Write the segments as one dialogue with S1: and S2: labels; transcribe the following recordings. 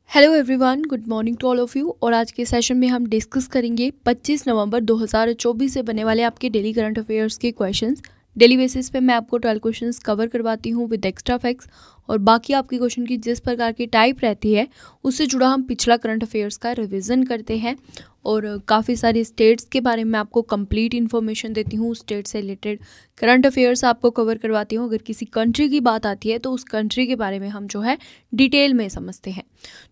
S1: Hello everyone, good morning to all of you. और आज के सेशन में हम डिस्कस करेंगे 25 नवंबर 2024 से बनने वाले आपके डेली करंट अफेयर्स के क्वेश्चंस। डेली बेसिस पे मैं आपको 12 क्वेश्चंस कवर करवाती हूँ विद एक्स्ट्रा फैक्ट्स, और बाकी आपके क्वेश्चन की जिस प्रकार की टाइप रहती है उससे जुड़ा हम पिछला करंट अफेयर्स का रिवीजन करते हैं। और काफ़ी सारी स्टेट्स के बारे में आपको कंप्लीट इन्फॉर्मेशन देती हूँ, स्टेट से रिलेटेड करंट अफेयर्स आपको कवर करवाती हूँ। अगर किसी कंट्री की बात आती है तो उस कंट्री के बारे में हम जो है डिटेल में समझते हैं।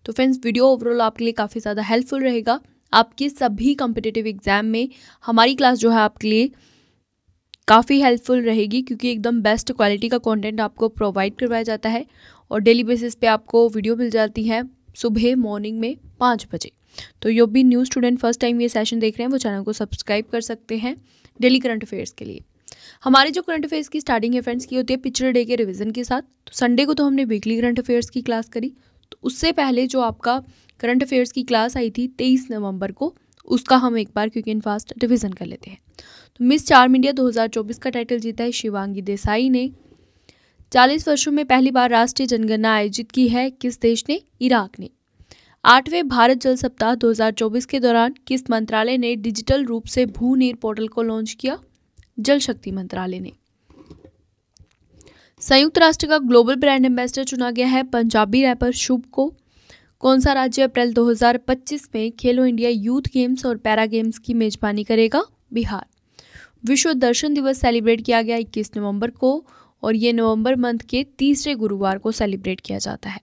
S1: तो फ्रेंड्स, वीडियो ओवरऑल आपके लिए काफ़ी ज़्यादा हेल्पफुल रहेगा। आपके सभी कॉम्पिटिटिव एग्जाम में हमारी क्लास जो है आपके लिए काफ़ी हेल्पफुल रहेगी, क्योंकि एकदम बेस्ट क्वालिटी का कंटेंट आपको प्रोवाइड करवाया जाता है और डेली बेसिस पे आपको वीडियो मिल जाती है सुबह मॉर्निंग में 5 बजे। तो जो भी न्यू स्टूडेंट फर्स्ट टाइम ये सेशन देख रहे हैं वो चैनल को सब्सक्राइब कर सकते हैं डेली करंट अफेयर्स के लिए। हमारे जो करंट अफेयर्स की स्टार्टिंग है फ्रेंड्स की होती है पिछले डे के रिवीजन के साथ। तो संडे को तो हमने वीकली करंट अफेयर्स की क्लास करी, तो उससे पहले जो आपका करंट अफेयर्स की क्लास आई थी 23 नवंबर को, उसका हम एक बार क्विक एंड फास्ट रिवीजन कर लेते हैं। तो मिस चार्म इंडिया 2024 का टाइटल जीता है शिवांगी देसाई ने। 40 वर्षों में पहली बार राष्ट्रीय जनगणना आयोजित की है किस देश ने? इराक ने। 8वें भारत जल सप्ताह 2024 के दौरान किस मंत्रालय ने डिजिटल रूप से भू नीर पोर्टल को लॉन्च किया? जल शक्ति मंत्रालय ने। संयुक्त राष्ट्र का ग्लोबल ब्रांड एम्बेसडर चुना गया है पंजाबी रैपर शुभ को। कौन सा राज्य अप्रैल 2025 में खेलो इंडिया यूथ गेम्स और पैरा गेम्स की मेजबानी करेगा? बिहार। विश्व दर्शन दिवस सेलिब्रेट किया गया 21 नवंबर को, और ये नवंबर मंथ के तीसरे गुरुवार को सेलिब्रेट किया जाता है।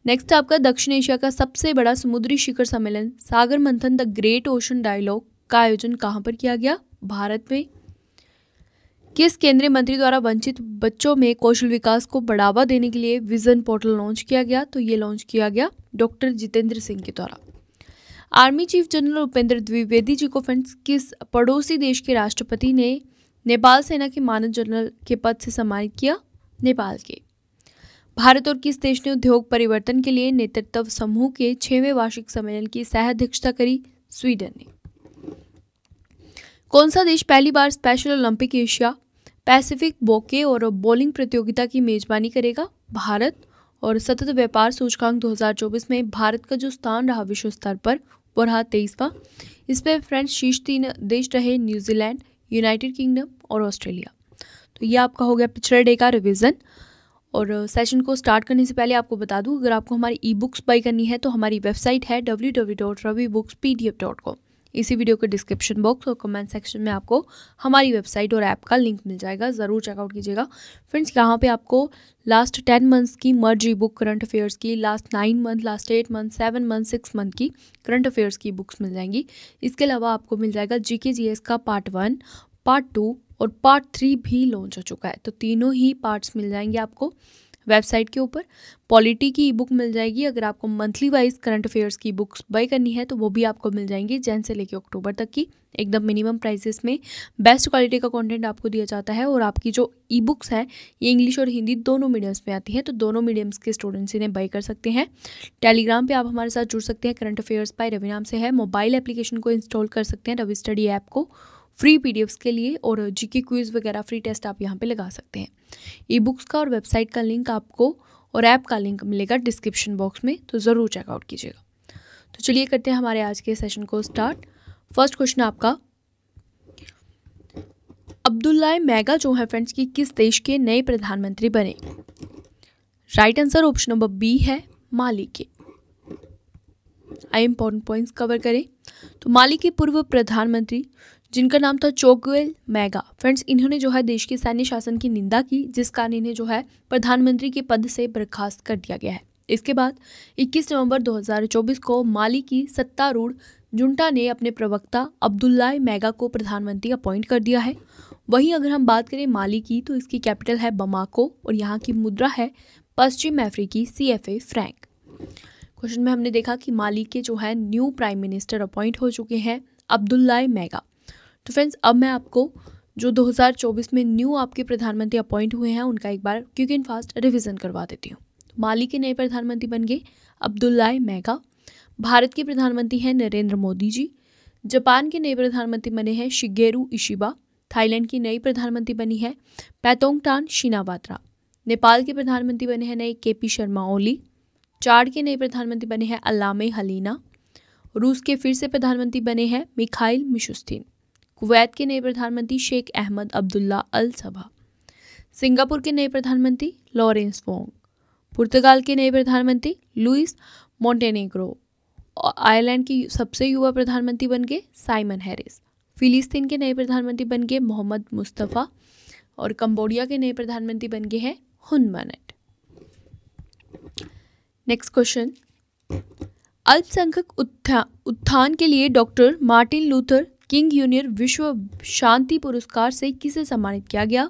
S1: नेक्स्ट आपका दक्षिण एशिया का सबसे बड़ा समुद्री शिखर सम्मेलन सागर मंथन द ग्रेट ओशन डायलॉग का आयोजन कहाँ पर किया गया? भारत में। किस केंद्रीय मंत्री द्वारा वंचित बच्चों में कौशल विकास को बढ़ावा देने के लिए विजन पोर्टल लॉन्च किया गया? तो ये लॉन्च किया गया डॉक्टर जितेंद्र सिंह के द्वारा। Army chief general Upendra Dwivedi ji को फ्रेंड्स किस पड़ोसी देश के राष्ट्रपति ने नेपाल सेना के मानद जनरल के पद से सम्मानित किया? नेपाल के। भारत और किस देश ने उद्योग परिवर्तन के लिए नेतृत्व समूह के 6वें वार्षिक सम्मेलन की सह अध्यक्षता करी? स्वीडन ने। कौन सा देश पहली बार स्पेशल ओलंपिक एशिया पैसिफिक बॉके और बॉलिंग प्रतियोगिता की मेजबानी करेगा? भारत। और सतत व्यापार सूचकांक 2024 में भारत का जो स्थान रहा विश्व स्तर पर वो रहा 23वां। इस पर फ्रेंड्स शीर्ष 3 देश रहे न्यूजीलैंड, यूनाइटेड किंगडम और ऑस्ट्रेलिया। तो ये आपका हो गया पिछले डे का रिवीजन। और सेशन को स्टार्ट करने से पहले आपको बता दूं, अगर आपको हमारी ई बुक्स बाई करनी है तो हमारी वेबसाइट है www.ravibookspdf.com। इसी वीडियो के डिस्क्रिप्शन बॉक्स और कमेंट सेक्शन में आपको हमारी वेबसाइट और ऐप का लिंक मिल जाएगा, ज़रूर चेकआउट कीजिएगा। फ्रेंड्स, यहाँ पे आपको लास्ट 10 मंथ्स की मर्ज ई बुक करंट अफेयर्स की, last 9 month, last 8 month, 7 month, 6 month की करंट अफेयर्स की बुक्स मिल जाएंगी। इसके अलावा आपको मिल जाएगा जीके जीएस का पार्ट 1, पार्ट 2 और पार्ट 3 भी लॉन्च हो चुका है, तो तीनों ही पार्ट्स मिल जाएंगे आपको वेबसाइट के ऊपर। पॉलिटी की ई बुक मिल जाएगी। अगर आपको मंथली वाइज करंट अफेयर्स की बुक्स बाय करनी है तो वो भी आपको मिल जाएंगी जैन से लेकर अक्टूबर तक की, एकदम मिनिमम प्राइसेस में बेस्ट क्वालिटी का कंटेंट आपको दिया जाता है। और आपकी जो ई बुक्स हैं ये इंग्लिश और हिंदी दोनों मीडियम्स में आती हैं, तो दोनों मीडियम्स के स्टूडेंट्स इन्हें बाय कर सकते हैं। टेलीग्राम पे आप हमारे साथ जुड़ सकते हैं, करंट अफेयर्स बाय रवि नाम से है। मोबाइल एप्लीकेशन को इंस्टॉल कर सकते हैं, रवि स्टडी ऐप को, फ्री पीडीएफ्स के लिए, और जीके क्विज वगैरह फ्री टेस्ट आप यहाँ पे लगा सकते हैं। ई बुक्स का और वेबसाइट का लिंक आपको और ऐप का लिंक मिलेगा डिस्क्रिप्शन बॉक्स में, तो ज़रूर चेकआउट कीजिएगा। तो चलिए करते हैं हमारे आज के सेशन को स्टार्ट। फर्स्ट क्वेश्चन आपका, अब्दुल्ला मेगा जो है फ्रेंड्स की किस देश के नए प्रधानमंत्री बने? Right answer option number B है, माली के। आई इंपॉर्टेंट पॉइंट्स कवर करें तो माली के पूर्व प्रधानमंत्री जिनका नाम था चोगुएल मेगा, फ्रेंड्स इन्होंने जो है देश के सैन्य शासन की निंदा की, जिस कारण इन्हें जो है प्रधानमंत्री के पद से बर्खास्त कर दिया गया है। इसके बाद 21 नवंबर 2024 को माली की सत्तारूढ़ जुंटा ने अपने प्रवक्ता अब्दुल्ला मेगा को प्रधानमंत्री अपॉइंट कर दिया है। वहीं अगर हम बात करें माली की तो इसकी कैपिटल है बमाको और यहाँ की मुद्रा है पश्चिम अफ्रीकी CFA फ्रैंक। क्वेश्चन में हमने देखा कि माली के जो है न्यू प्राइम मिनिस्टर अपॉइंट हो चुके हैं अब्दुल्ला मेगा। तो फ्रेंड्स, अब मैं आपको जो 2024 में न्यू आपके प्रधानमंत्री अपॉइंट हुए हैं उनका एक बार क्विक एंड फास्ट रिवीजन करवा देती हूँ। माली के नए प्रधानमंत्री बन गए अब्दुल्ला मेगा। भारत के प्रधानमंत्री हैं नरेंद्र मोदी जी। जापान के नए प्रधानमंत्री बने हैं शिगेरू इशिबा। थाईलैंड की नई प्रधानमंत्री बनी है पैतोंगटान शिनावात्रा। नेपाल के प्रधानमंत्री बने हैं नए KP शर्मा ओली। चाड के नए प्रधानमंत्री बने हैं अल्लामे हलीना। रूस के फिर से प्रधानमंत्री बने हैं मिखाइल मिशुस्तिन। कुवैत के नए प्रधानमंत्री शेख अहमद अब्दुल्ला अल सबा। सिंगापुर के नए प्रधानमंत्री लॉरेंस वोंग। पुर्तगाल के नए प्रधानमंत्री लुइस मोंटेनेग्रो। आयरलैंड के सबसे युवा प्रधानमंत्री बन गए साइमन हैरिस। फिलिस्तीन के नए प्रधानमंत्री बन गए मोहम्मद मुस्तफ़ा। और कंबोडिया के नए प्रधानमंत्री बन गए हैं हुन मैनेट। नेक्स्ट क्वेश्चन, अल्पसंख्यक उत्थान के लिए doctor Martin Luther King junior विश्व शांति पुरस्कार से किसे सम्मानित किया गया?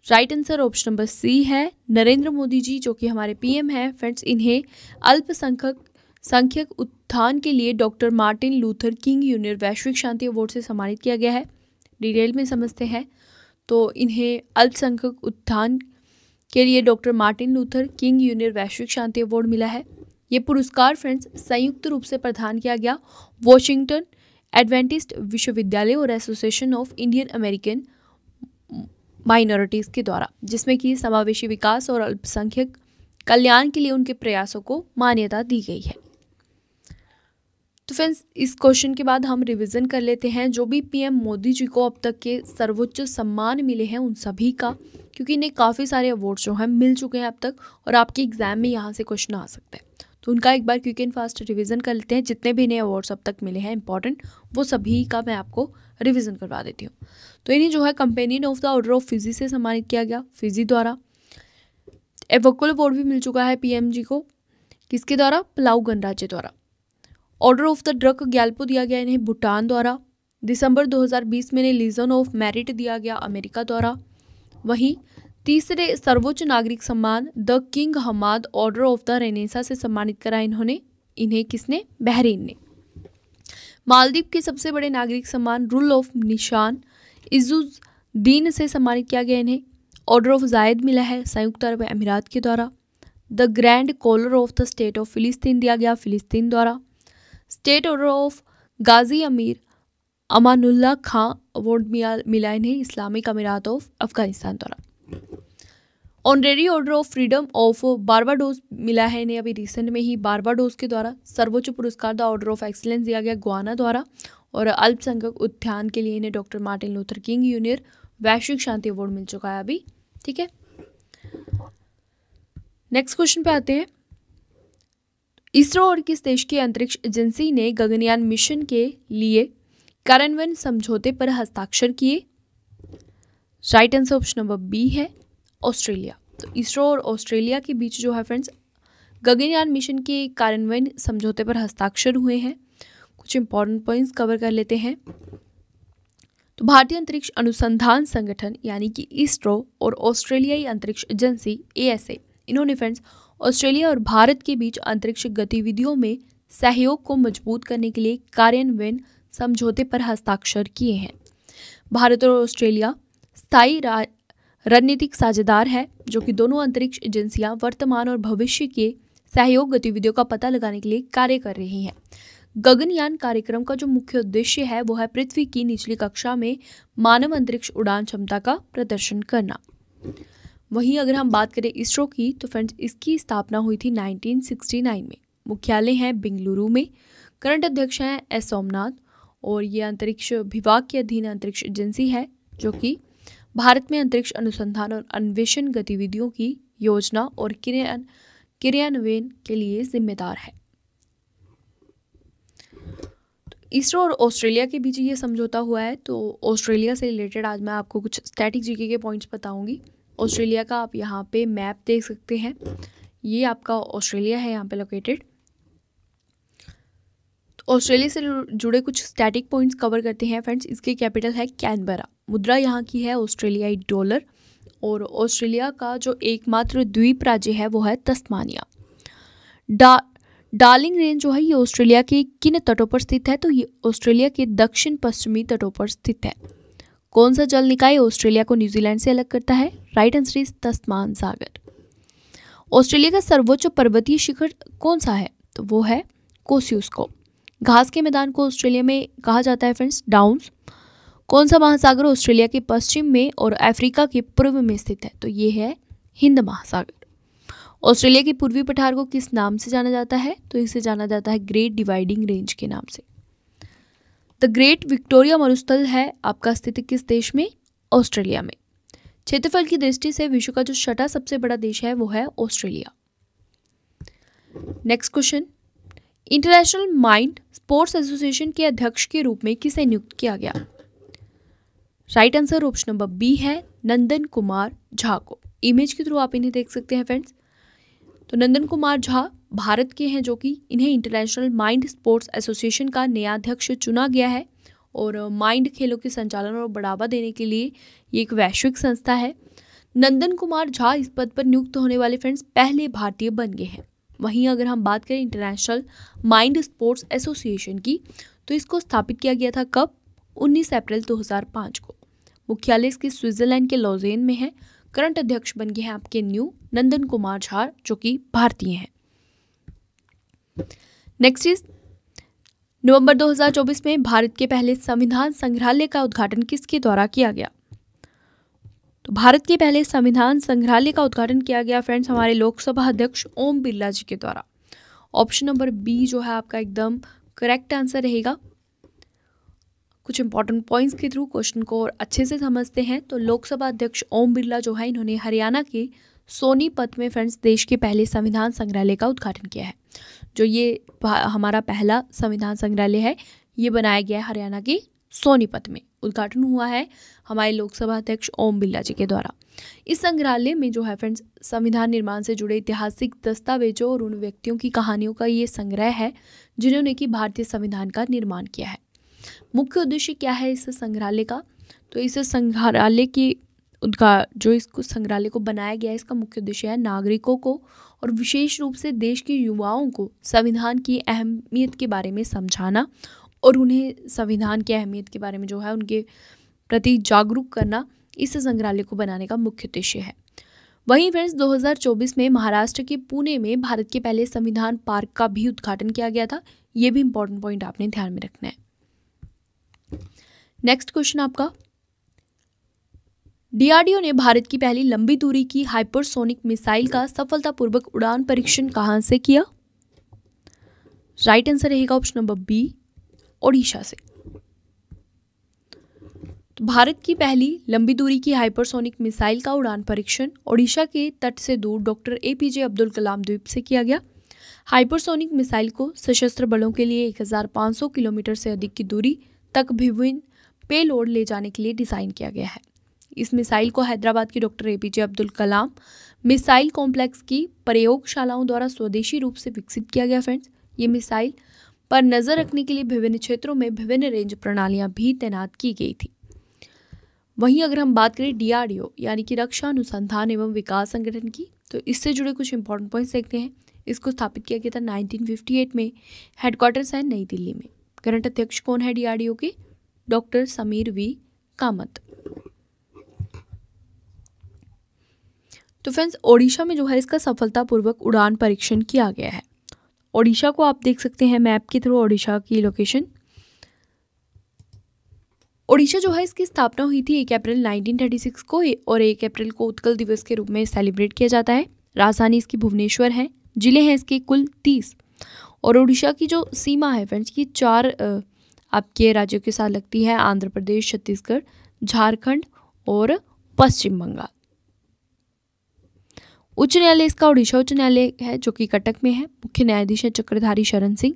S1: Right answer option number C है नरेंद्र मोदी जी, जो कि हमारे पीएम हैं। फ्रेंड्स, इन्हें अल्पसंख्यक उत्थान के लिए doctor Martin Luther King junior वैश्विक शांति अवार्ड से सम्मानित किया गया है। डिटेल में समझते हैं तो इन्हें अल्पसंख्यक उत्थान के लिए doctor Martin Luther King junior वैश्विक शांति अवार्ड मिला है। ये पुरस्कार फ्रेंड्स संयुक्त रूप से प्रदान किया गया वॉशिंगटन एडवेंटिस्ट विश्वविद्यालय और association of Indian American minorities के द्वारा, जिसमें कि समावेशी विकास और अल्पसंख्यक कल्याण के लिए उनके प्रयासों को मान्यता दी गई है। तो फ्रेंड्स, इस क्वेश्चन के बाद हम रिवीजन कर लेते हैं जो भी पीएम मोदी जी को अब तक के सर्वोच्च सम्मान मिले हैं उन सभी का, क्योंकि इन्हें काफ़ी सारे अवार्ड्स जो हैं मिल चुके हैं अब तक और आपके एग्जाम में यहाँ से क्वेश्चन आ सकता है। तो उनका एक बार क्विक एंड फास्ट रिवीजन कर लेते हैं। जितने भी इन्हें अवार्ड्स अब तक मिले हैं इंपॉर्टेंट, वो सभी का मैं आपको रिवीजन करवा देती हूँ। तो इन्हें जो है companion of the order of Fiji से सम्मानित किया गया, फिजी द्वारा। एवोकल अवार्ड भी मिल चुका है पीएम जी को, किसके द्वारा? पलाऊ गणराज्य द्वारा। Order of the drug Gyalpo दिया गया इन्हें भूटान द्वारा। दिसंबर 2020 में इन्हें लीजन ऑफ मेरिट दिया गया अमेरिका द्वारा। वहीं तीसरे सर्वोच्च नागरिक सम्मान the King Hamad Order of the Renaissance से सम्मानित करा इन्हें किसने? बहरीन ने। मालदीव के सबसे बड़े नागरिक सम्मान रूल ऑफ निशान इजुद्दीन से सम्मानित किया गया इन्हें। ऑर्डर ऑफ जायद मिला है संयुक्त अरब अमीरात के द्वारा। The Grand Collar of the State of फिलिस्तीन दिया गया फिलिस्तीन द्वारा। स्टेट ऑर्डर ऑफ गाजी अमीर अमानुल्लाह खां अवार्ड मिला इन्हें इस्लामिक अमीरात ऑफ अफगानिस्तान द्वारा। Honorary order of freedom of Barbados मिला है इन्हें अभी रिसेंट में ही बारबाडोस के द्वारा। सर्वोच्च पुरस्कार द ऑर्डर ऑफ एक्सीलेंस दिया गया गुआना द्वारा। और अल्पसंख्यक उत्थान के लिए इन्हें doctor Martin Luther King junior वैश्विक शांति अवार्ड मिल चुका है अभी। ठीक है, नेक्स्ट क्वेश्चन पे आते हैं। इसरो और किस देश की अंतरिक्ष एजेंसी ने गगनयान मिशन के लिए कार्यान्वयन समझौते पर हस्ताक्षर किए? Right answer option number B है ऑस्ट्रेलिया। तो इसरो और ऑस्ट्रेलिया के बीच जो है फ्रेंड्स गगनयान मिशन के कार्यान्वयन समझौते पर हस्ताक्षर हुए हैं। कुछ इंपॉर्टेंट पॉइंट्स कवर कर लेते हैं। तो भारतीय अंतरिक्ष अनुसंधान संगठन यानी कि इसरो और ऑस्ट्रेलियाई अंतरिक्ष एजेंसी ASA, इन्होंने फ्रेंड्स ऑस्ट्रेलिया और भारत के बीच अंतरिक्ष गतिविधियों में सहयोग को मजबूत करने के लिए कार्यान्वयन समझौते पर हस्ताक्षर किए हैं। भारत और ऑस्ट्रेलिया स्थायी रणनीतिक साझेदार है, जो कि दोनों अंतरिक्ष एजेंसियां वर्तमान और भविष्य के सहयोग गतिविधियों का पता लगाने के लिए कार्य कर रही हैं। गगनयान कार्यक्रम का जो मुख्य उद्देश्य है वो है पृथ्वी की निचली कक्षा में मानव अंतरिक्ष उड़ान क्षमता का प्रदर्शन करना। वहीं अगर हम बात करें इसरो की, तो फ्रेंड्स इसकी स्थापना हुई थी 1969 में। मुख्यालय है बेंगलुरु में। करंट अध्यक्ष हैं एस सोमनाथ और ये अंतरिक्ष विभाग के अधीन अंतरिक्ष एजेंसी है, जो कि भारत में अंतरिक्ष अनुसंधान और अन्वेषण गतिविधियों की योजना और क्रियान्वयन के लिए जिम्मेदार है। इसरो और ऑस्ट्रेलिया के बीच ये समझौता हुआ है। तो ऑस्ट्रेलिया से रिलेटेड आज मैं आपको कुछ स्टैटिक जीके के पॉइंट्स बताऊंगी। ऑस्ट्रेलिया का आप यहाँ पे मैप देख सकते हैं, ये आपका ऑस्ट्रेलिया है यहाँ पे लोकेटेड। तो ऑस्ट्रेलिया से जुड़े कुछ स्टैटिक पॉइंट्स कवर करते हैं फ्रेंड्स। इसकी कैपिटल है कैनबरा। मुद्रा यहाँ की है ऑस्ट्रेलियाई डॉलर। और ऑस्ट्रेलिया का जो एकमात्र द्वीप राज्य है वो है तस्मानिया। डार्लिंग रेंज जो है ये ऑस्ट्रेलिया के किन तटों पर स्थित है? तो ये ऑस्ट्रेलिया के दक्षिण पश्चिमी तटों पर स्थित है। कौन सा जल निकाय ऑस्ट्रेलिया को न्यूजीलैंड से अलग करता है? Right answer is Tasman Sagar. Australia का सर्वोच्च पर्वतीय शिखर कौन सा है? तो वो है कोसियुस्को। घास के मैदान को ऑस्ट्रेलिया में कहा जाता है फ्रेंड्स डाउन्स। कौन सा महासागर ऑस्ट्रेलिया के पश्चिम में और अफ्रीका के पूर्व में स्थित है? तो ये है हिंद महासागर। ऑस्ट्रेलिया के पूर्वी पठार को किस नाम से जाना जाता है? तो इसे जाना जाता है ग्रेट डिवाइडिंग रेंज के नाम से। द ग्रेट विक्टोरिया मरुस्थल है आपका स्थित किस देश में? ऑस्ट्रेलिया में। क्षेत्रफल की दृष्टि से विश्व का जो छठा सबसे बड़ा देश है वो है Australia. Next question, International Mind Sports Association के अध्यक्ष के रूप में किसे नियुक्त किया गया? Right answer option number B है नंदन कुमार झा को। इमेज के थ्रू आप इन्हें देख सकते हैं फ्रेंड्स। तो नंदन कुमार झा भारत के हैं, जो कि इन्हें इंटरनेशनल माइंड स्पोर्ट्स एसोसिएशन का नया अध्यक्ष चुना गया है। और माइंड खेलों के संचालन और बढ़ावा देने के लिए ये एक वैश्विक संस्था है। नंदन कुमार झा इस पद पर नियुक्त होने वाले फ्रेंड्स पहले भारतीय बन गए हैं। वहीं अगर हम बात करें इंटरनेशनल माइंड स्पोर्ट्स एसोसिएशन की, तो इसको स्थापित किया गया था कब? 19 अप्रैल 2005 को। मुख्यालय इसके स्विट्जरलैंड के लॉजेन में है। करंट अध्यक्ष बन गए हैं आपके न्यू नंदन कुमार झा, जो कि भारतीय हैं। नेक्स्ट इज नवंबर 2024 में भारत के पहले संविधान संग्रहालय का उद्घाटन किसके द्वारा किया गया? तो भारत के पहले संविधान संग्रहालय का उद्घाटन किया गया फ्रेंड्स हमारे लोकसभा अध्यक्ष ओम बिरला जी के द्वारा। ऑप्शन नंबर बी जो है आपका एकदम करेक्ट आंसर रहेगा। कुछ इंपॉर्टेंट पॉइंट्स के थ्रू क्वेश्चन को और अच्छे से समझते हैं। तो लोकसभा अध्यक्ष ओम बिरला जो है, इन्होंने हरियाणा के सोनीपत में फ्रेंड्स देश के पहले संविधान संग्रहालय का उद्घाटन किया है। जो ये हमारा पहला संविधान संग्रहालय है, ये बनाया गया है हरियाणा के सोनीपत में। उद्घाटन हुआ है हमारे लोकसभा अध्यक्ष ओम बिरला जी के द्वारा। इस संग्रहालय में जो है फ्रेंड्स संविधान निर्माण से जुड़े ऐतिहासिक दस्तावेजों और उन व्यक्तियों की कहानियों का ये संग्रह है जिन्होंने कि भारतीय संविधान का निर्माण किया है। मुख्य उद्देश्य क्या है इस संग्रहालय का? तो इस संग्रहालय की जो इसको संग्रहालय को बनाया गया है, इसका मुख्य उद्देश्य है नागरिकों को और विशेष रूप से देश के युवाओं को संविधान की अहमियत के बारे में समझाना और उन्हें संविधान की अहमियत के बारे में जो है उनके प्रति जागरूक करना इस संग्रहालय को बनाने का मुख्य उद्देश्य है। वहीं फ्रेंड्स 2024 में महाराष्ट्र के पुणे में भारत के पहले संविधान पार्क का भी उद्घाटन किया गया था। ये भी इंपॉर्टेंट पॉइंट आपने ध्यान में रखना है। नेक्स्ट क्वेश्चन आपका, डीआरडीओ ने भारत की पहली लंबी दूरी की हाइपरसोनिक मिसाइल का सफलतापूर्वक उड़ान परीक्षण कहां से किया? राइट आंसर रहेगा ऑप्शन नंबर बी, ओडिशा से। तो भारत की पहली लंबी दूरी की हाइपरसोनिक मिसाइल का उड़ान परीक्षण ओडिशा के तट से दूर डॉक्टर एपीजे अब्दुल कलाम द्वीप से किया गया। हाइपरसोनिक मिसाइल को सशस्त्र बलों के लिए 1500 किलोमीटर से अधिक की दूरी तक विभिन्न पेलोड ले जाने के लिए डिज़ाइन किया गया है। इस मिसाइल को हैदराबाद की doctor APJ Abdul Kalam missile complex की प्रयोगशालाओं द्वारा स्वदेशी रूप से विकसित किया गया। फ्रेंड्स, ये मिसाइल पर नजर रखने के लिए विभिन्न क्षेत्रों में विभिन्न रेंज प्रणालियां भी तैनात की गई थी। वहीं अगर हम बात करें डीआरडीओ यानी कि रक्षा अनुसंधान एवं विकास संगठन की, तो इससे जुड़े कुछ इंपॉर्टेंट पॉइंट्स देखते हैं। इसको स्थापित किया गया था 1958 में। हेडक्वार्टर्स है नई दिल्ली में। करंट अध्यक्ष कौन है डीआरडीओ के? Doctor Sameer V Kamat. तो फ्रेंड्स, ओडिशा में जो है इसका सफलतापूर्वक उड़ान परीक्षण किया गया है। ओडिशा को आप देख सकते हैं मैप के थ्रू, ओडिशा की लोकेशन। ओडिशा जो है इसकी स्थापना हुई थी 1 अप्रैल 1936 को और 1 अप्रैल को उत्कल दिवस के रूप में सेलिब्रेट किया जाता है। राजधानी इसकी भुवनेश्वर है। जिले हैं इसके कुल 30 और ओडिशा की जो सीमा है फ्रेंड्स की 4 आपके राज्यों के साथ लगती है, आंध्र प्रदेश, छत्तीसगढ़, झारखंड और पश्चिम बंगाल। उच्च न्यायालय इसका ओडिशा उच्च न्यायालय है जो कि कटक में है। मुख्य न्यायाधीश है चक्रधारी शरण सिंह।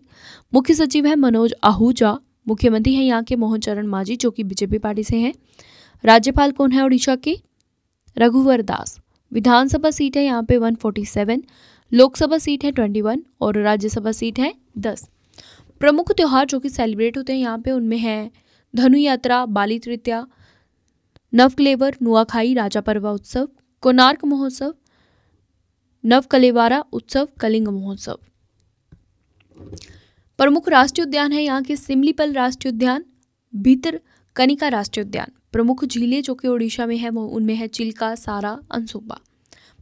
S1: मुख्य सचिव है मनोज आहूजा। मुख्यमंत्री हैं यहाँ के मोहन चरण मांझी जो कि बीजेपी पार्टी से हैं। राज्यपाल कौन है ओडिशा के? रघुवर दास। विधानसभा सीट है यहाँ पे 147, लोकसभा सीट है 21 और राज्यसभा सीट है 10। प्रमुख त्यौहार जो कि सेलिब्रेट होते हैं यहाँ पे उनमें है धनु यात्रा, बाली तृतीया, नवक्लेवर, नुआखाई, राजा परवा उत्सव, कोणार्क महोत्सव, नव कलेवारा उत्सव, कलिंग महोत्सव। प्रमुख राष्ट्रीय उद्यान है यहाँ के सिमलीपल राष्ट्रीय उद्यान, भीतर कनिका राष्ट्रीय उद्यान। प्रमुख झीलें जो कि ओडिशा में है वो उनमें है चिल्का, सारा, अंसुबा।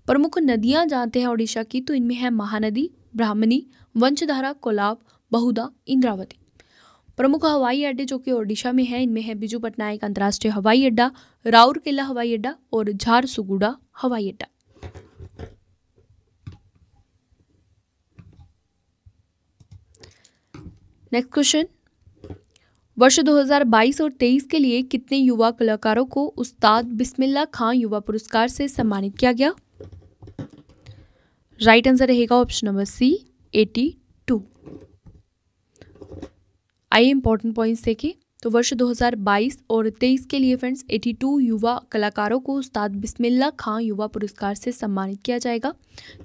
S1: प्रमुख नदियां जानते हैं ओडिशा की, तो इनमें है महानदी, ब्राह्मणी, वंशधारा, कोलाब, बहुदा, इंद्रावती। प्रमुख हवाई अड्डे जो कि ओडिशा में है, इनमें है बिजू पटनायक अंतर्राष्ट्रीय हवाई अड्डा, राउरकेला हवाई अड्डा और झारसुगुड़ा हवाई अड्डा। नेक्स्ट क्वेश्चन, वर्ष 2022 और 23 के लिए कितने युवा कलाकारों को उस्ताद बिस्मिल्लाह खां युवा पुरस्कार से सम्मानित किया गया? राइट आंसर रहेगा ऑप्शन नंबर सी, 82। आइए इंपॉर्टेंट पॉइंट्स देखें। तो वर्ष 2022 और 23 के लिए फ्रेंड्स 82 युवा कलाकारों को उस्ताद बिस्मिल्लाह खां युवा पुरस्कार से सम्मानित किया जाएगा।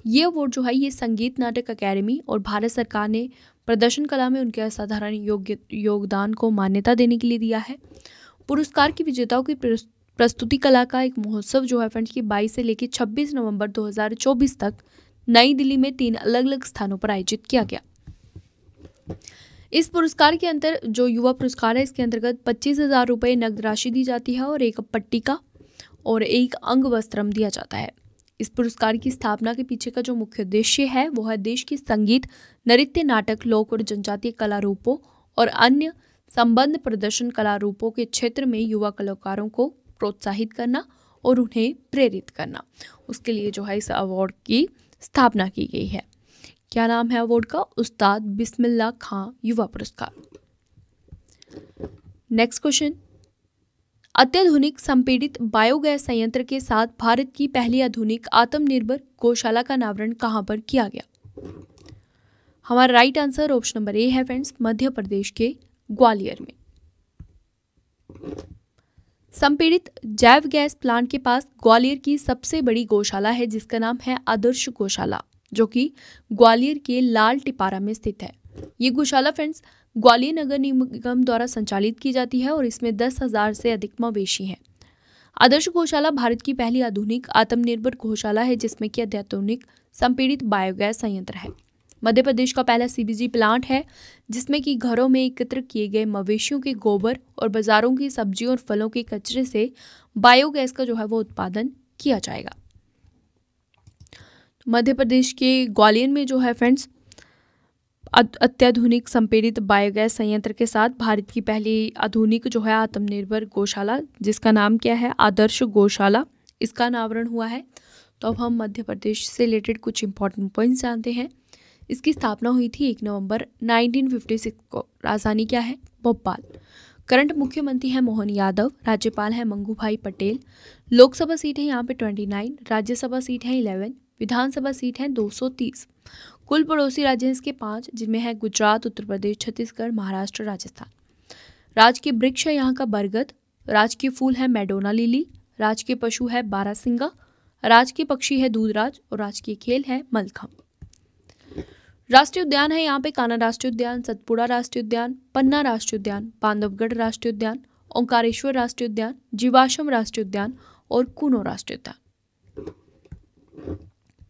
S1: ये अवार्ड जो है ये संगीत नाटक अकेडमी और भारत सरकार ने प्रदर्शन कला में उनके असाधारण योगदान को मान्यता देने के लिए दिया है। पुरस्कार की विजेताओं की प्रस्तुति कला का एक महोत्सव जो है फ्रेंड्स की 22 से लेकर 26 नवंबर 2024 तक नई दिल्ली में 3 अलग अलग स्थानों पर आयोजित किया गया। इस पुरस्कार के अंतर जो युवा पुरस्कार है इसके अंतर्गत 25,000 रुपये नगद राशि दी जाती है और एक पट्टिका और एक अंग वस्त्रम दिया जाता है। इस पुरस्कार की स्थापना के पीछे का जो मुख्य उद्देश्य है वो है देश की संगीत, नृत्य, नाटक, लोक और जनजातीय कला रूपों और अन्य संबद्ध प्रदर्शन कला रूपों के क्षेत्र में युवा कलाकारों को प्रोत्साहित करना और उन्हें प्रेरित करना। उसके लिए जो है इस अवार्ड की स्थापना की गई है। क्या नाम है अवार्ड का? उस्ताद बिस्मिल्लाह खां युवा पुरस्कार। नेक्स्ट क्वेश्चन, अत्याधुनिक संपीड़ित बायोगैस संयंत्र के साथ भारत की पहली आधुनिक आत्मनिर्भर गौशाला का अनावरण कहां पर किया गया? हमारा right answer option number A है फ्रेंड्स, मध्य प्रदेश के ग्वालियर में। संपीड़ित जैव गैस प्लांट के पास ग्वालियर की सबसे बड़ी गौशाला है जिसका नाम है आदर्श गौशाला, जो कि ग्वालियर के लाल टिपारा में स्थित है। ये गौशाला फ्रेंड्स ग्वालियर नगर निगम द्वारा संचालित की जाती है और इसमें 10,000 से अधिक मवेशी हैं। आदर्श गौशाला भारत की पहली आधुनिक आत्मनिर्भर गौशाला है जिसमें कि अत्याधुनिक संपीड़ित बायोगैस संयंत्र है। मध्य प्रदेश का पहला सीबीजी प्लांट है जिसमें कि घरों में एकत्र किए गए मवेशियों के गोबर और बाजारों की सब्जियों और फलों के कचरे से बायोगैस का जो है वो उत्पादन किया जाएगा। मध्य प्रदेश के ग्वालियर में जो है फ्रेंड्स अत्याधुनिक संपीड़ित बायोगैस संयंत्र के साथ भारत की पहली आधुनिक जो है आत्मनिर्भर गौशाला जिसका नाम क्या है? आदर्श गौशाला, इसका अनावरण हुआ है। तो अब हम मध्य प्रदेश से रिलेटेड कुछ इंपॉर्टेंट पॉइंट्स जानते हैं। इसकी स्थापना हुई थी 1 नवंबर 1956 को। राजधानी क्या है? भोपाल। करंट मुख्यमंत्री हैं मोहन यादव। राज्यपाल हैं मंगूभाई पटेल। लोकसभा सीट है यहाँ पे 29, राज्यसभा सीट है 11, विधानसभा सीट है 230। कुल पड़ोसी राज्य हैं इसके 5 जिनमें है गुजरात, उत्तर प्रदेश, छत्तीसगढ़, महाराष्ट्र, राजस्थान। राजकीय वृक्ष है यहाँ का बरगद। राजकीय फूल है मैडोना लिली। राजकीय पशु है बारासिंगा। राजकीय पक्षी है दूधराज और राजकीय खेल है मलखम्ब। राष्ट्रीय उद्यान है यहाँ पे कान्हा राष्ट्रीय उद्यान, सतपुड़ा राष्ट्रीय उद्यान, पन्ना राष्ट्रीय उद्यान, बांधवगढ़ राष्ट्रीय उद्यान, ओंकारेश्वर राष्ट्रीय उद्यान, जीवाश्म राष्ट्रीय उद्यान और कूनो राष्ट्रीय उद्यान।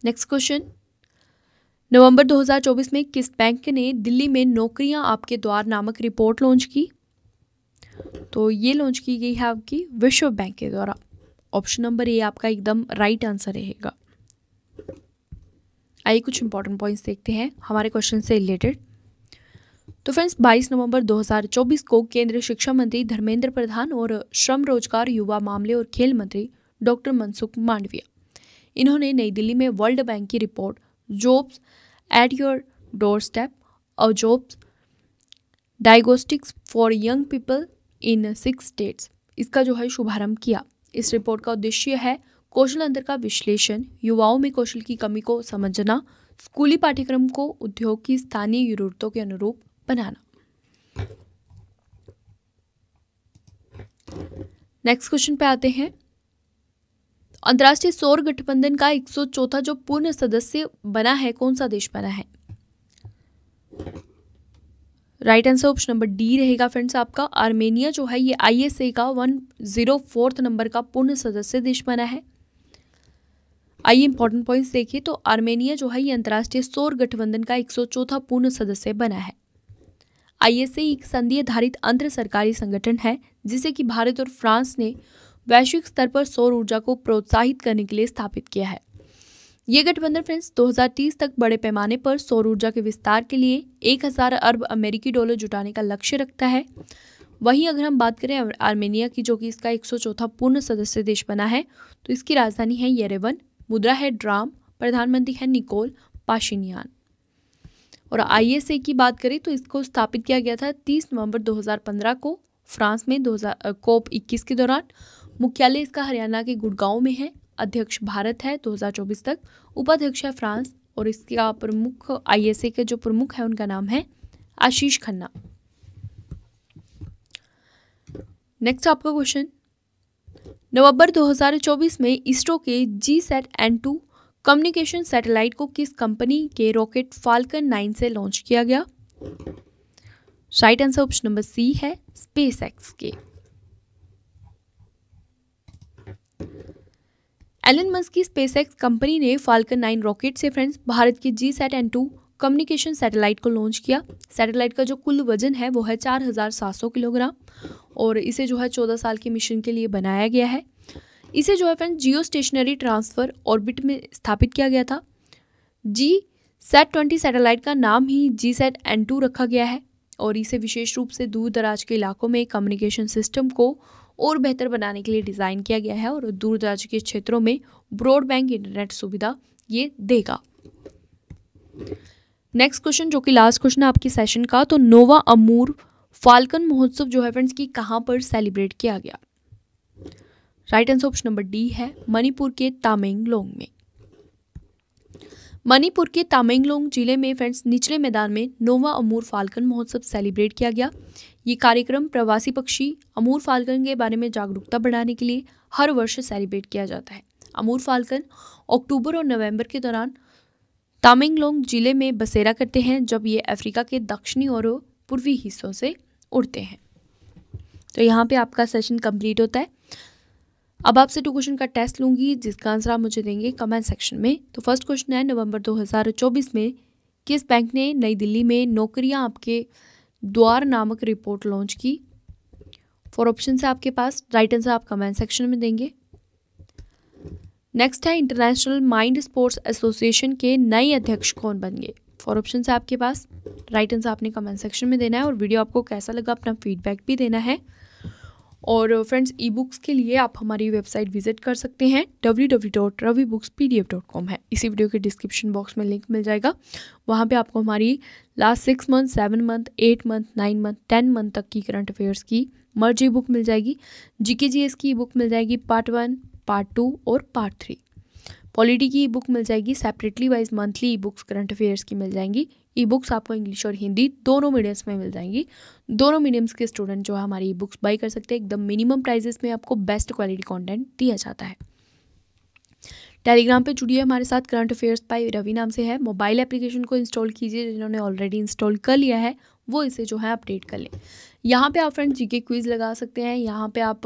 S1: नेक्स्ट क्वेश्चन, नवंबर 2024 में किस बैंक ने दिल्ली में नौकरियां आपके द्वार नामक रिपोर्ट लॉन्च की? तो ये लॉन्च की गई है आपकी विश्व बैंक के द्वारा। ऑप्शन नंबर ए आपका एकदम राइट आंसर रहेगा। आइए कुछ इंपॉर्टेंट पॉइंट्स देखते हैं हमारे क्वेश्चन से रिलेटेड। तो फ्रेंड्स 22 नवंबर 2024 को केंद्रीय शिक्षा मंत्री धर्मेंद्र प्रधान और श्रम रोजगार युवा मामले और खेल मंत्री डॉक्टर मनसुख मांडविया इन्होंने नई दिल्ली में वर्ल्ड बैंक की report jobs at your doorstep और jobs diagnostics for young people in 6 states इसका जो है शुभारंभ किया। इस रिपोर्ट का उद्देश्य है कौशल अंतर का विश्लेषण, युवाओं में कौशल की कमी को समझना, स्कूली पाठ्यक्रम को उद्योग की स्थानीय जरूरतों के अनुरूप बनाना। नेक्स्ट क्वेश्चन पे आते हैं। अंतर्राष्ट्रीय सौर गठबंधन का 104वां जो पूर्ण सदस्य बना है कौन सा देश बना है? Right answer option number D रहेगा फ्रेंड्स आपका। आर्मेनिया जो है ये ISA का 104 नंबर का पूर्ण सदस्य देश बना है। आइए इंपॉर्टेंट पॉइंट्स देखिए। तो आर्मेनिया जो है ये अंतर्राष्ट्रीय सौर गठबंधन का 104वां पूर्ण सदस्य बना है। ISA एक संधि आधारित अंतर सरकारी संगठन है जिसे कि भारत और फ्रांस ने वैश्विक स्तर पर सौर ऊर्जा को प्रोत्साहित करने के लिए स्थापित किया है। ये गठबंधन फ्रेंड्स 2030 तक बड़े पैमाने पर सौर ऊर्जा के विस्तार के लिए 1000 अरब अमेरिकी डॉलर जुटाने का लक्ष्य रखता है। वहीं अगर हम बात करें आर्मेनिया की जो कि इसका 104वां पूर्ण सदस्य देश बना है तो इसकी राजधानी है येरेवन, मुद्रा है ड्राम, प्रधानमंत्री है निकोल पाशिनियान। और ISA की बात करें तो इसको स्थापित किया गया था 30 नवंबर 2015 को फ्रांस में COP21 के दौरान। मुख्यालय इसका हरियाणा के गुड़गांव में है। अध्यक्ष भारत है 2024 तक। उपाध्यक्ष है फ्रांस और इसका प्रमुख ISA के जो प्रमुख है उनका नाम है आशीष खन्ना। नेक्स्ट आपका क्वेश्चन, नवंबर 2024 में इसरो के GSAT-N2 कम्युनिकेशन सैटेलाइट को किस कंपनी के रॉकेट फाल्कन 9 से लॉन्च किया गया? Right answer option number C है SpaceX के। एलन मस्क की SpaceX कंपनी ने फाल्कन 9 रॉकेट से फ्रेंड्स भारत की GSAT-N2 कम्युनिकेशन सैटेलाइट को लॉन्च किया। सैटेलाइट का जो कुल वजन है वो है 4700 किलोग्राम और इसे जो है 14 साल के मिशन के लिए बनाया गया है। इसे जो है फ्रेंड्स जियो स्टेशनरी ट्रांसफर ऑर्बिट में स्थापित किया गया था। GSAT-20 सैटेलाइट का नाम ही GSAT-N2 रखा गया है और इसे विशेष रूप से दूर दराज के इलाकों में कम्युनिकेशन सिस्टम को और बेहतर बनाने के लिए डिज़ाइन किया गया है और दूर दराज के क्षेत्रों में ब्रॉडबैंड इंटरनेट सुविधा ये देगा। नेक्स्ट क्वेश्चन जो कि लास्ट क्वेश्चन है आपकी सेशन का, तो नोवा अमूर फाल्कन महोत्सव जो है फ्रेंड्स की कहाँ पर सेलिब्रेट किया गया? Right answer option number D है मणिपुर के तामेंगलोंग में। मणिपुर के तामेंगलोंग जिले में फ्रेंड्स निचले मैदान में नोवा अमूर फाल्कन महोत्सव सेलिब्रेट किया गया। ये कार्यक्रम प्रवासी पक्षी अमूर फाल्कन के बारे में जागरूकता बढ़ाने के लिए हर वर्ष सेलिब्रेट किया जाता है। अमूर फाल्कन अक्टूबर और नवंबर के दौरान तामेंगलोंग जिले में बसेरा करते हैं जब ये अफ्रीका के दक्षिणी और पूर्वी हिस्सों से उड़ते हैं। तो यहाँ पे आपका सेशन कंप्लीट होता है। अब आपसे 2 क्वेश्चन का टेस्ट लूंगी जिसका आंसर आप मुझे देंगे कमेंट सेक्शन में। तो फर्स्ट क्वेश्चन है, नवंबर 2024 में किस बैंक ने नई दिल्ली में नौकरियां आपके द्वार नामक रिपोर्ट लॉन्च की? 4 ऑप्शन है आपके पास, राइट आंसर आप कमेंट सेक्शन में देंगे। नेक्स्ट है, इंटरनेशनल माइंड स्पोर्ट्स एसोसिएशन के नए अध्यक्ष कौन बन गए? 4 ऑप्शन है आपके पास, राइट आंसर आपने कमेंट सेक्शन में देना है और वीडियो आपको कैसा लगा अपना फीडबैक भी देना है। और फ्रेंड्स ई बुक्स के लिए आप हमारी वेबसाइट विजिट कर सकते हैं www.ravibookspdf.com है। इसी वीडियो के डिस्क्रिप्शन बॉक्स में लिंक मिल जाएगा। वहाँ पे आपको हमारी last 6 month 7 month 8 month 9 month 10 month तक की करंट अफेयर्स की मर्जी बुक मिल जाएगी। GK GS की बुक मिल जाएगी पार्ट 1 पार्ट 2 और पार्ट 3। पॉलिटी की ई बुक मिल जाएगी separately wise. Monthly e books current affairs की मिल जाएंगी। ई बुक्स आपको इंग्लिश और हिंदी दोनों मीडियम्स में मिल जाएंगी। दोनों मीडियम्स के स्टूडेंट जो है हमारी ई बुक्स बाई कर सकते हैं। एकदम मिनिमम प्राइजेस में आपको बेस्ट क्वालिटी कंटेंट दिया जाता है। टेलीग्राम पे जुड़िए हमारे साथ, करंट अफेयर्स बाय रवि नाम से है। मोबाइल एप्लीकेशन को इंस्टॉल कीजिए, जिन्होंने ऑलरेडी इंस्टॉल कर लिया है वो इसे जो है अपडेट कर लें। यहाँ पे आप फ्रेंड्स GK क्विज लगा सकते हैं, यहाँ पे आप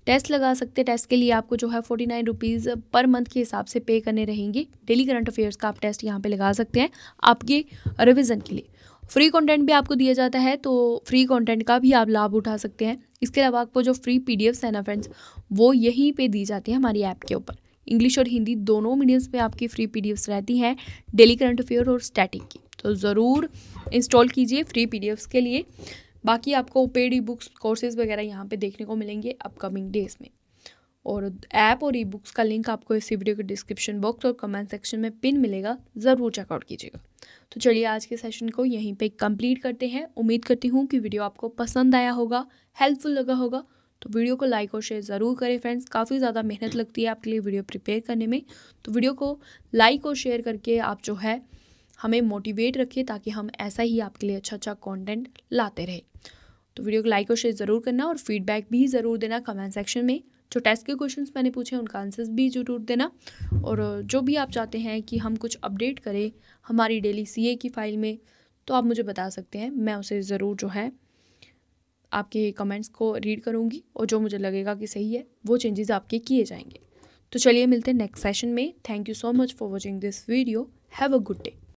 S1: टेस्ट लगा सकते हैं। टेस्ट के लिए आपको जो है 49 रुपीज़ पर मंथ के हिसाब से पे करने रहेंगे। डेली करंट अफेयर्स का आप टेस्ट यहाँ पे लगा सकते हैं आपके रिवीजन के लिए। फ्री कंटेंट भी आपको दिया जाता है, तो फ्री कंटेंट का भी आप लाभ उठा सकते हैं। इसके अलावा आपको जो फ्री PDFs है ना फ्रेंड्स, वो यहीं पे दी जाती है हमारी ऐप के ऊपर। इंग्लिश और हिंदी दोनों मीडियम्स में आपकी फ्री PDFs रहती हैं, डेली करंट अफेयर और स्टैटिक की। तो ज़रूर इंस्टॉल कीजिए फ्री PDFs के लिए। बाकी आपको पेड ई बुक्स कोर्सेज वगैरह यहाँ पे देखने को मिलेंगे अपकमिंग डेज में। और ऐप और ई बुक्स का लिंक आपको इस वीडियो के डिस्क्रिप्शन बॉक्स और कमेंट सेक्शन में पिन मिलेगा, ज़रूर चेकआउट कीजिएगा। तो चलिए आज के सेशन को यहीं पे कंप्लीट करते हैं। उम्मीद करती हूँ कि वीडियो आपको पसंद आया होगा, हेल्पफुल लगा होगा। तो वीडियो को लाइक और शेयर ज़रूर करें फ्रेंड्स। काफ़ी ज़्यादा मेहनत लगती है आपके लिए वीडियो प्रिपेयर करने में, तो वीडियो को लाइक और शेयर करके आप जो है हमें मोटिवेट रखिए ताकि हम ऐसा ही आपके लिए अच्छा कंटेंट लाते रहे। तो वीडियो को लाइक और शेयर ज़रूर करना और फीडबैक भी ज़रूर देना कमेंट सेक्शन में। जो टेस्ट के क्वेश्चंस मैंने पूछे उनका आंसर्स भी ज़रूर देना। और जो भी आप चाहते हैं कि हम कुछ अपडेट करें हमारी डेली CA की फ़ाइल में, तो आप मुझे बता सकते हैं। मैं उसे ज़रूर जो है आपके कमेंट्स को रीड करूँगी और जो मुझे लगेगा कि सही है वो चेंजेस आपके किए जाएंगे। तो चलिए मिलते हैं नेक्स्ट सेशन में। Thank you so much for watching this video. Have a good day.